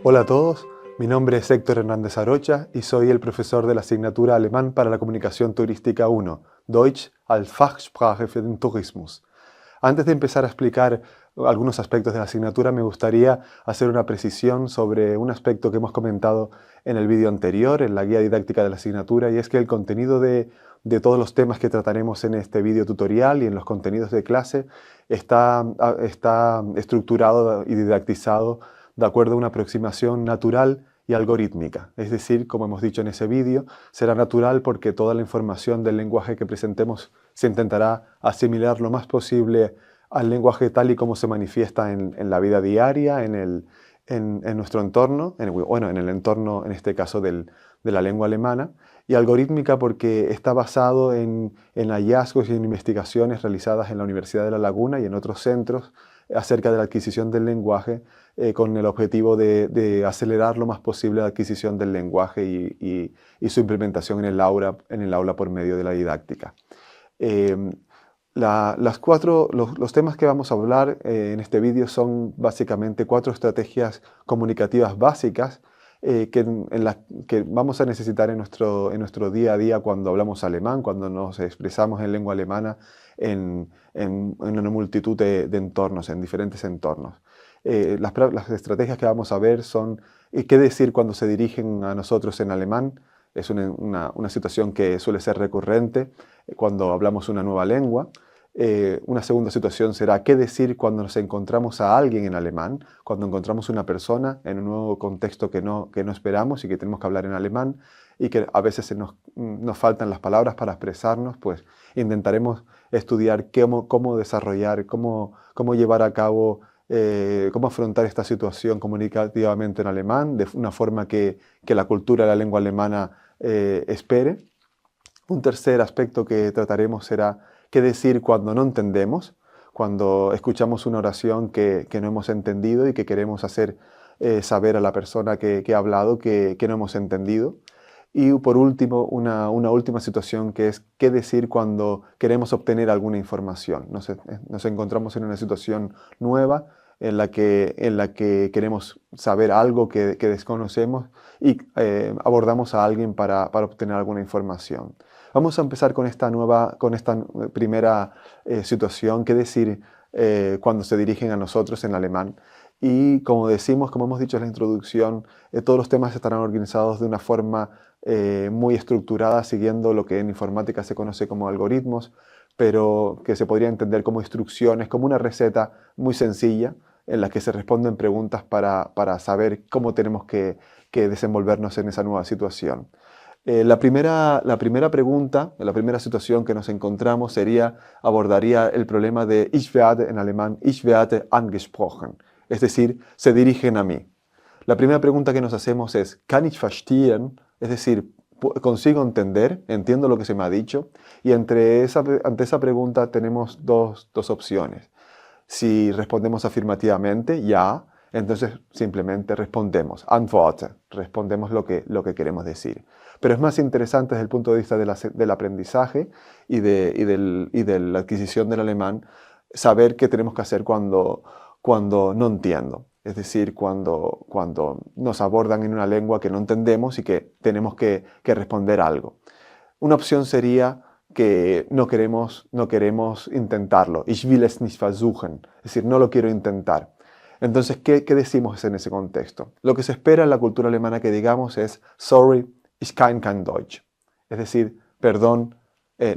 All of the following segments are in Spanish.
Hola a todos, mi nombre es Héctor Hernández Arocha y soy el profesor de la asignatura Alemán para la Comunicación Turística 1, Deutsch als Fachsprache für den Tourismus. Antes de empezar a explicar algunos aspectos de la asignatura, me gustaría hacer una precisión sobre un aspecto que hemos comentado en el vídeo anterior, en la guía didáctica de la asignatura, y es que el contenido de todos los temas que trataremos en este vídeo tutorial y en los contenidos de clase está estructurado y didactizado de acuerdo a una aproximación natural y algorítmica. Es decir, como hemos dicho en ese vídeo, será natural porque toda la información del lenguaje que presentemos se intentará asimilar lo más posible al lenguaje tal y como se manifiesta en la vida diaria, en nuestro entorno, en el entorno, en este caso, de la lengua alemana, y algorítmica porque está basado en hallazgos y en investigaciones realizadas en la Universidad de La Laguna y en otros centros acerca de la adquisición del lenguaje, con el objetivo de acelerar lo más posible la adquisición del lenguaje y su implementación en el aula por medio de la didáctica. Los temas que vamos a hablar en este vídeo son básicamente 4 estrategias comunicativas básicas que vamos a necesitar en nuestro día a día cuando hablamos alemán, cuando nos expresamos en lengua alemana en una multitud de entornos, en diferentes entornos. Las estrategias que vamos a ver son qué decir cuando se dirigen a nosotros en alemán. Es una situación que suele ser recurrente cuando hablamos una nueva lengua. Una segunda situación será qué decir cuando nos encontramos a alguien en alemán, cuando encontramos una persona en un nuevo contexto que no esperamos y que tenemos que hablar en alemán y que a veces nos faltan las palabras para expresarnos, pues intentaremos estudiar cómo desarrollar, cómo llevar a cabo, cómo afrontar esta situación comunicativamente en alemán de una forma que la cultura de la lengua alemana espere. Un tercer aspecto que trataremos será qué decir cuando no entendemos, cuando escuchamos una oración que no hemos entendido y que queremos hacer saber a la persona que ha hablado que no hemos entendido. Y por último, una última situación que es qué decir cuando queremos obtener alguna información. Nos encontramos en una situación nueva en la que queremos saber algo que desconocemos y abordamos a alguien para obtener alguna información. Vamos a empezar con esta primera situación, qué decir cuando se dirigen a nosotros en alemán. Y como hemos dicho en la introducción, todos los temas estarán organizados de una forma muy estructurada, siguiendo lo que en informática se conoce como algoritmos, pero que se podría entender como instrucciones, como una receta muy sencilla en la que se responden preguntas para saber cómo tenemos que desenvolvernos en esa nueva situación. La primera pregunta, la primera situación que nos encontramos abordaría el problema de ich werde en alemán, ich werde angesprochen, es decir, se dirigen a mí. La primera pregunta que nos hacemos es, kann ich verstehen? Es decir, ¿consigo entender? ¿Entiendo lo que se me ha dicho? Y ante esa pregunta tenemos dos opciones. Si respondemos afirmativamente, ya, entonces simplemente respondemos, antworte, respondemos lo que queremos decir. Pero es más interesante desde el punto de vista del aprendizaje y de la adquisición del alemán, saber qué tenemos que hacer cuando no entiendo. Es decir, cuando nos abordan en una lengua que no entendemos y que tenemos que responder algo. Una opción sería que no queremos intentarlo. Ich will es nicht versuchen. Es decir, no lo quiero intentar. Entonces, ¿qué decimos en ese contexto? Lo que se espera en la cultura alemana que digamos es sorry, ich kann kein Deutsch. Es decir, perdón,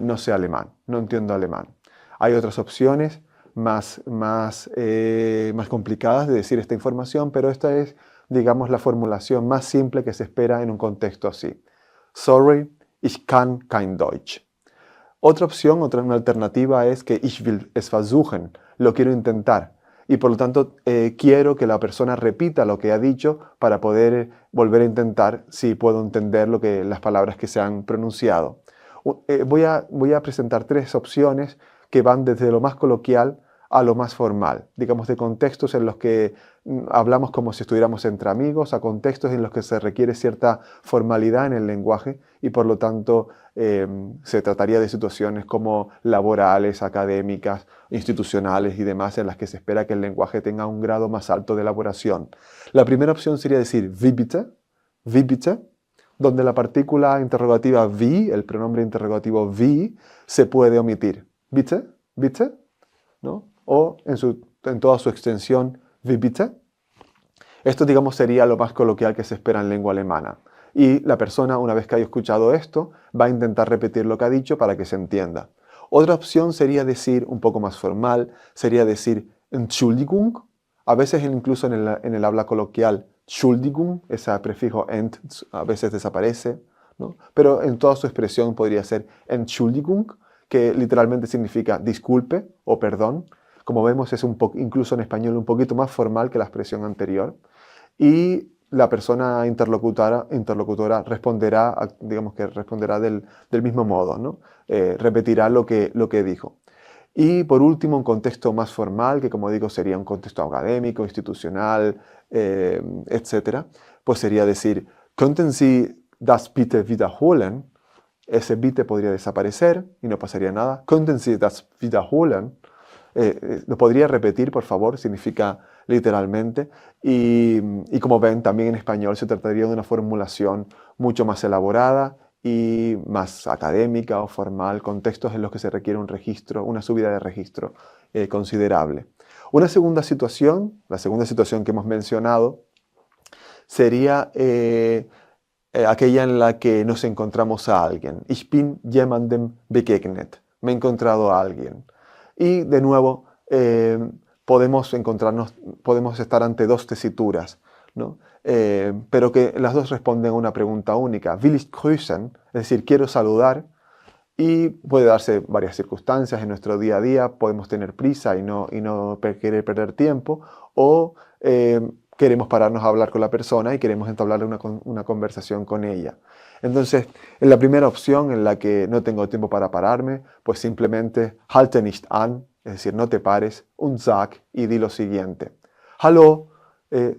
no sé alemán, no entiendo alemán. Hay otras opciones más complicadas de decir esta información, pero esta es, digamos, la formulación más simple que se espera en un contexto así. Sorry, ich kann kein Deutsch. Otra opción, una alternativa es que ich will es versuchen, lo quiero intentar. Y por lo tanto quiero que la persona repita lo que ha dicho para poder volver a intentar si puedo entender las palabras que se han pronunciado. Voy a presentar 3 opciones que van desde lo más coloquial a lo más formal, digamos de contextos en los que hablamos como si estuviéramos entre amigos, a contextos en los que se requiere cierta formalidad en el lenguaje y por lo tanto se trataría de situaciones como laborales, académicas, institucionales y demás en las que se espera que el lenguaje tenga un grado más alto de elaboración. La primera opción sería decir wie bitte, donde la partícula interrogativa wie, el pronombre interrogativo wie, se puede omitir. Bitte, bitte, ¿no? O en toda su extensión, wie bitte. Esto, digamos, sería lo más coloquial que se espera en lengua alemana. Y la persona, una vez que haya escuchado esto, va a intentar repetir lo que ha dicho para que se entienda. Otra opción sería decir, un poco más formal, sería decir Entschuldigung. A veces incluso en el habla coloquial, Entschuldigung, ese prefijo ent a veces desaparece, ¿no? Pero en toda su expresión podría ser Entschuldigung, que literalmente significa disculpe o perdón. Como vemos, es incluso en español un poquito más formal que la expresión anterior. Y la persona interlocutora responderá, digamos que responderá del mismo modo, ¿no? Repetirá lo que dijo. Y por último, un contexto más formal, que como digo sería un contexto académico, institucional, etc., pues sería decir, ¿könnten Sie das bitte wiederholen? Ese bitte podría desaparecer y no pasaría nada. ¿Könnten Sie das wiederholen? Lo podría repetir, por favor, significa literalmente. Y como ven, también en español se trataría de una formulación mucho más elaborada y más académica o formal, contextos en los que se requiere un registro, una subida de registro considerable. Una segunda situación, la segunda situación que hemos mencionado, sería aquella en la que nos encontramos a alguien. Ich bin jemandem begegnet. Me he encontrado a alguien. Y de nuevo, podemos estar ante dos tesituras, ¿no? Pero que las dos responden a una pregunta única. Will ich grüßen? Es decir, quiero saludar. Y puede darse varias circunstancias en nuestro día a día. Podemos tener prisa y no querer perder tiempo. O queremos pararnos a hablar con la persona y queremos entablar una conversación con ella. Entonces, en la primera opción, en la que no tengo tiempo para pararme, pues simplemente halte nicht an, es decir, no te pares, und sag, y di lo siguiente. Hallo,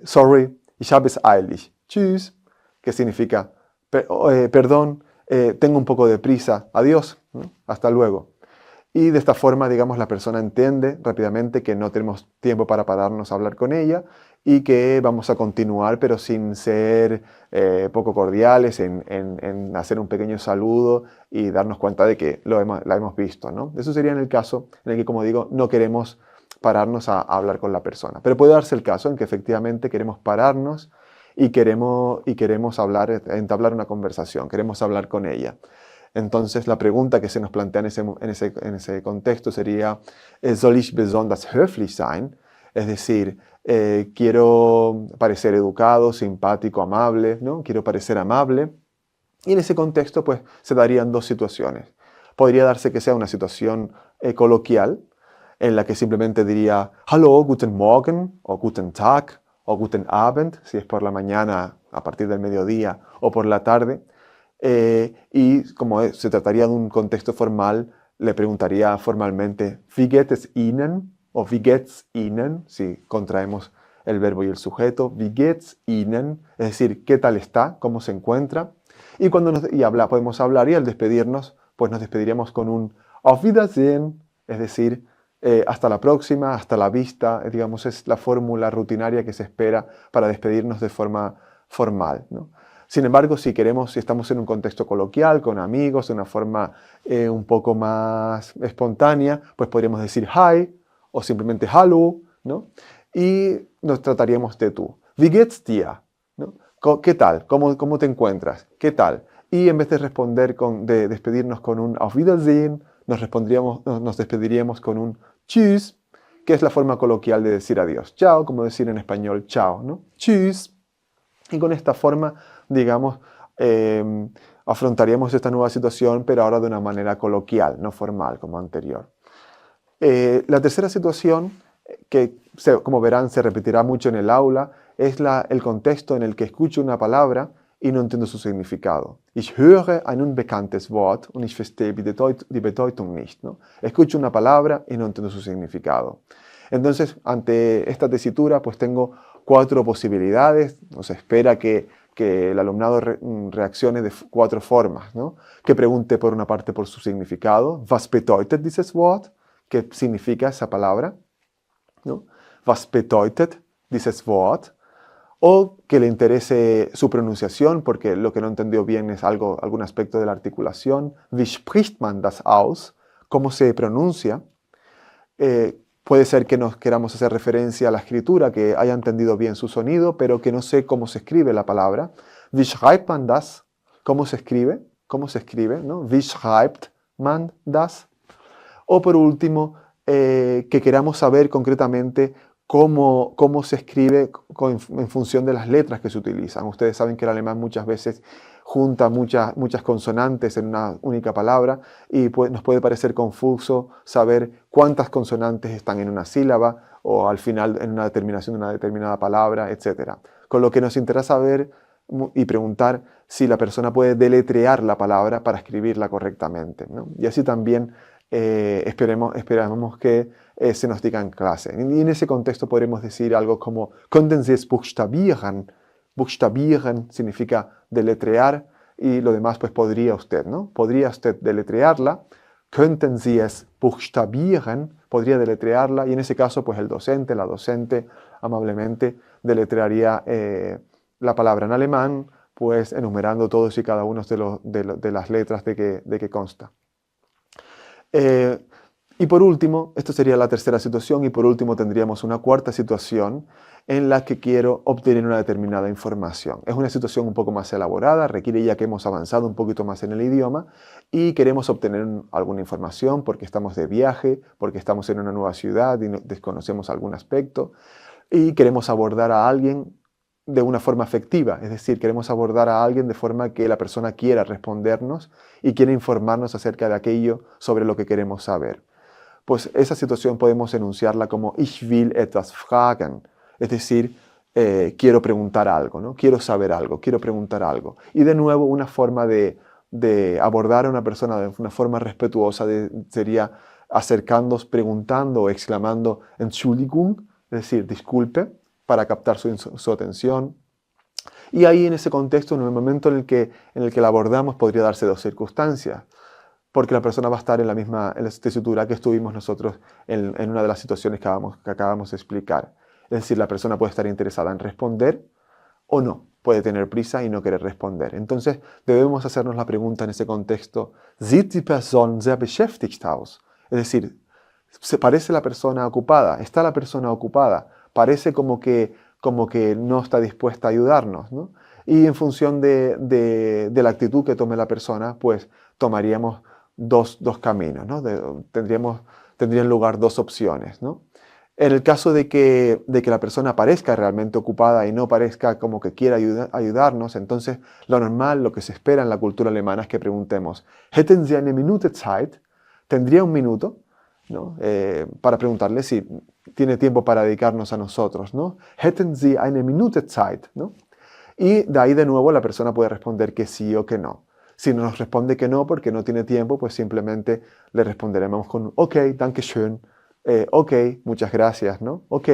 sorry, ich habe es eilig. Tschüss, que significa, perdón, tengo un poco de prisa, adiós, ¿no? Hasta luego. Y de esta forma, digamos, la persona entiende rápidamente que no tenemos tiempo para pararnos a hablar con ella y que vamos a continuar, pero sin ser poco cordiales, en hacer un pequeño saludo y darnos cuenta de que la hemos visto, ¿no? Eso sería en el caso en el que, como digo, no queremos pararnos a hablar con la persona. Pero puede darse el caso en que efectivamente queremos pararnos y queremos entablar una conversación, queremos hablar con ella. Entonces la pregunta que se nos plantea en ese contexto sería, ¿soll ich besonders höflich sein? Es decir, quiero parecer educado, simpático, amable, ¿no? Quiero parecer amable. Y en ese contexto, pues, se darían dos situaciones. Podría darse que sea una situación coloquial, en la que simplemente diría, Hallo, guten Morgen, o guten Tag, o guten Abend, si es por la mañana, a partir del mediodía, o por la tarde. Y como se trataría de un contexto formal, le preguntaría formalmente, wie geht es Ihnen? O wie geht's Ihnen, si contraemos el verbo y el sujeto, wie geht's Ihnen, es decir, ¿qué tal está? ¿Cómo se encuentra? Y cuando podemos hablar y al despedirnos, pues nos despediríamos con un Auf Wiedersehen, es decir, hasta la próxima, hasta la vista, digamos, es la fórmula rutinaria que se espera para despedirnos de forma formal, ¿no? Sin embargo, si estamos en un contexto coloquial, con amigos, de una forma un poco más espontánea, pues podríamos decir hi o simplemente hallo, ¿no? Y nos trataríamos de tú. Wie geht's dir? ¿No? ¿Qué tal? ¿Cómo te encuentras? ¿Qué tal? Y en vez de despedirnos con un Auf Wiedersehen, nos despediríamos con un Tschüss, que es la forma coloquial de decir adiós. Chao, como decir en español chao, ¿no? Tschüss. Y con esta forma, digamos, afrontaríamos esta nueva situación, pero ahora de una manera coloquial, no formal como anterior. La tercera situación, que como verán se repetirá mucho en el aula, es el contexto en el que escucho una palabra y no entiendo su significado. Ich höre ein unbekanntes Wort und ich verstehe die Bedeutung nicht, ¿no? Escucho una palabra y no entiendo su significado. Entonces, ante esta tesitura, pues tengo 4 posibilidades. Se espera que el alumnado reaccione de 4 formas, ¿no? Que pregunte por una parte por su significado. Was bedeutet dieses Wort? ¿Qué significa esa palabra? ¿No? Was bedeutet dieses Wort? O que le interese su pronunciación, porque lo que no entendió bien es algún aspecto de la articulación. Wie spricht man das aus? ¿Cómo se pronuncia? Puede ser que nos queramos hacer referencia a la escritura, que haya entendido bien su sonido, pero que no sé cómo se escribe la palabra. Wie schreibt man das? ¿Cómo se escribe? ¿Cómo se escribe? ¿No? Wie schreibt man das? O por último, que queramos saber concretamente cómo se escribe en función de las letras que se utilizan. Ustedes saben que el alemán muchas veces junta muchas consonantes en una única palabra y nos puede parecer confuso saber cuántas consonantes están en una sílaba o al final en una terminación de una determinada palabra, etc. Con lo que nos interesa ver y preguntar si la persona puede deletrear la palabra para escribirla correctamente, ¿no? Y así también esperamos que se nos diga en clase. Y en ese contexto podremos decir algo como "Könnten Sie es buchstabieren?". Buchstabieren significa deletrear y lo demás pues podría usted, ¿no? Podría usted deletrearla. Könnten Sie es buchstabieren? Podría deletrearla y en ese caso pues el docente, la docente amablemente deletrearía la palabra en alemán, pues enumerando todos y cada uno de las letras de que consta. Y por último, esto sería la tercera situación, y por último tendríamos una cuarta situación en la que quiero obtener una determinada información. Es una situación un poco más elaborada, requiere ya que hemos avanzado un poquito más en el idioma y queremos obtener alguna información porque estamos de viaje, porque estamos en una nueva ciudad y desconocemos algún aspecto y queremos abordar a alguien de una forma efectiva, es decir, queremos abordar a alguien de forma que la persona quiera respondernos y quiera informarnos acerca de aquello sobre lo que queremos saber. Pues esa situación podemos enunciarla como Ich will etwas fragen, es decir, quiero preguntar algo, ¿no? Quiero saber algo, quiero preguntar algo. Y de nuevo, una forma de abordar a una persona de una forma respetuosa sería acercándonos, preguntando o exclamando Entschuldigung, es decir, disculpe, para captar su atención. Y ahí en ese contexto, en el momento en el que la abordamos, podría darse 2 circunstancias. Porque la persona va a estar en la tesitura que estuvimos nosotros en una de las situaciones que acabamos de explicar. Es decir, la persona puede estar interesada en responder o no, puede tener prisa y no querer responder. Entonces, debemos hacernos la pregunta en ese contexto, ¿Sieht die Person sehr beschäftigt aus? Es decir, ¿se parece la persona ocupada? ¿Está la persona ocupada? Parece como que no está dispuesta a ayudarnos, ¿no? Y en función de la actitud que tome la persona, pues tomaríamos dos caminos, ¿no? Tendrían lugar 2 opciones, ¿no? En el caso de que la persona parezca realmente ocupada y no parezca como que quiera ayudarnos, entonces lo normal, lo que se espera en la cultura alemana es que preguntemos, ¿Hätten Sie eine Minute Zeit? ¿Tendría un minuto? ¿No? Para preguntarle si tiene tiempo para dedicarnos a nosotros, ¿no? ¿Hätten Sie eine Minute Zeit? ¿No? Y de ahí de nuevo la persona puede responder que sí o que no. Si nos responde que no porque no tiene tiempo, pues simplemente le responderemos con ok, danke schön, ok, muchas gracias, ¿no? Ok,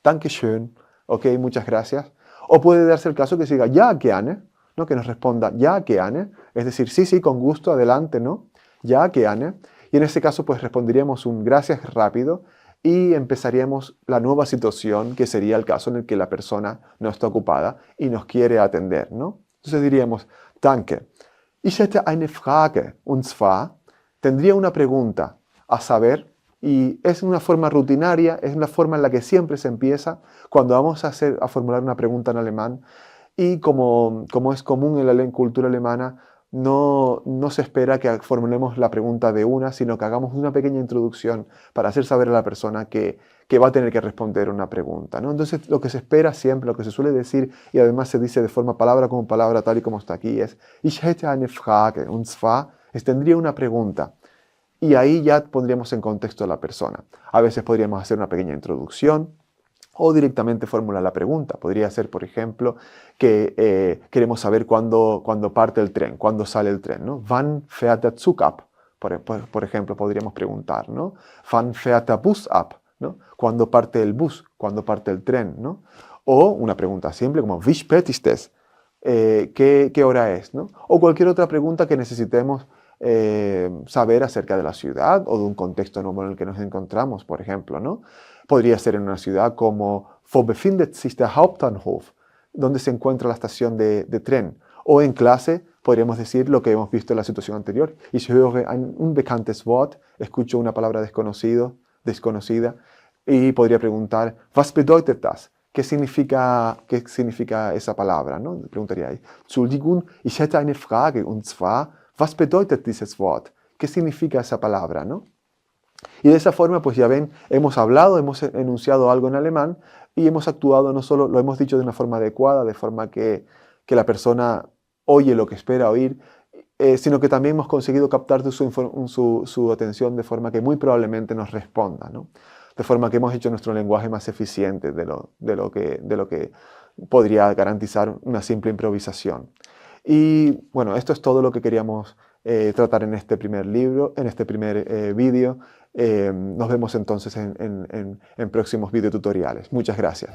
danke schön, ok, muchas gracias. O puede darse el caso que siga ja gerne, ¿no? Que nos responda ja gerne, es decir, sí, con gusto, adelante, ¿no? Ja gerne. Y en ese caso pues responderíamos un gracias rápido y empezaríamos la nueva situación, que sería el caso en el que la persona no está ocupada y nos quiere atender, ¿no? Entonces diríamos, danke. Ich hätte eine Frage, und zwar, tendría una pregunta a saber, y es una forma rutinaria, es una forma en la que siempre se empieza cuando vamos a formular una pregunta en alemán, y como es común en la cultura alemana, no se espera que formulemos la pregunta de una, sino que hagamos una pequeña introducción para hacer saber a la persona que va a tener que responder una pregunta, ¿no? Entonces, lo que se espera siempre, lo que se suele decir, y además se dice de forma palabra como palabra, tal y como está aquí, es Ich hätte eine Frage, und zwar, tendría una pregunta. Y ahí ya pondríamos en contexto a la persona. A veces podríamos hacer una pequeña introducción, o directamente formular la pregunta. Podría ser, por ejemplo, que queremos saber cuándo parte el tren, cuándo sale el tren, ¿no? Wann fährt der Zug ab? Por ejemplo, podríamos preguntar, ¿no? Wann fährt der Bus ab? ¿no? ¿Cuándo parte el bus? ¿Cuándo parte el tren? ¿No? O una pregunta simple como Wie spät ist es? ¿Qué hora es? ¿No? O cualquier otra pregunta que necesitemos saber acerca de la ciudad o de un contexto nuevo en el que nos encontramos, por ejemplo, ¿no? Podría ser en una ciudad como Wo befindet sich der Hauptbahnhof? ¿Dónde se encuentra la estación de tren? O en clase podríamos decir lo que hemos visto en la situación anterior. Ich höre ein unbekanntes Wort, escucho una palabra desconocida, y podría preguntar, was bedeutet das? ¿Qué significa esa palabra? ¿No? Preguntaría ahí. Entschuldigung, ich hätte eine Frage, und zwar, was bedeutet dieses Wort? ¿Qué significa esa palabra? ¿No? Y de esa forma, pues ya ven, hemos hablado, hemos enunciado algo en alemán y hemos actuado, no solo lo hemos dicho de una forma adecuada, de forma que la persona oye lo que espera oír, sino que también hemos conseguido captar su atención de forma que muy probablemente nos responda, ¿no? De forma que hemos hecho nuestro lenguaje más eficiente de lo que podría garantizar una simple improvisación. Y bueno, esto es todo lo que queríamos tratar en este primer vídeo. Nos vemos entonces en próximos videotutoriales. Muchas gracias.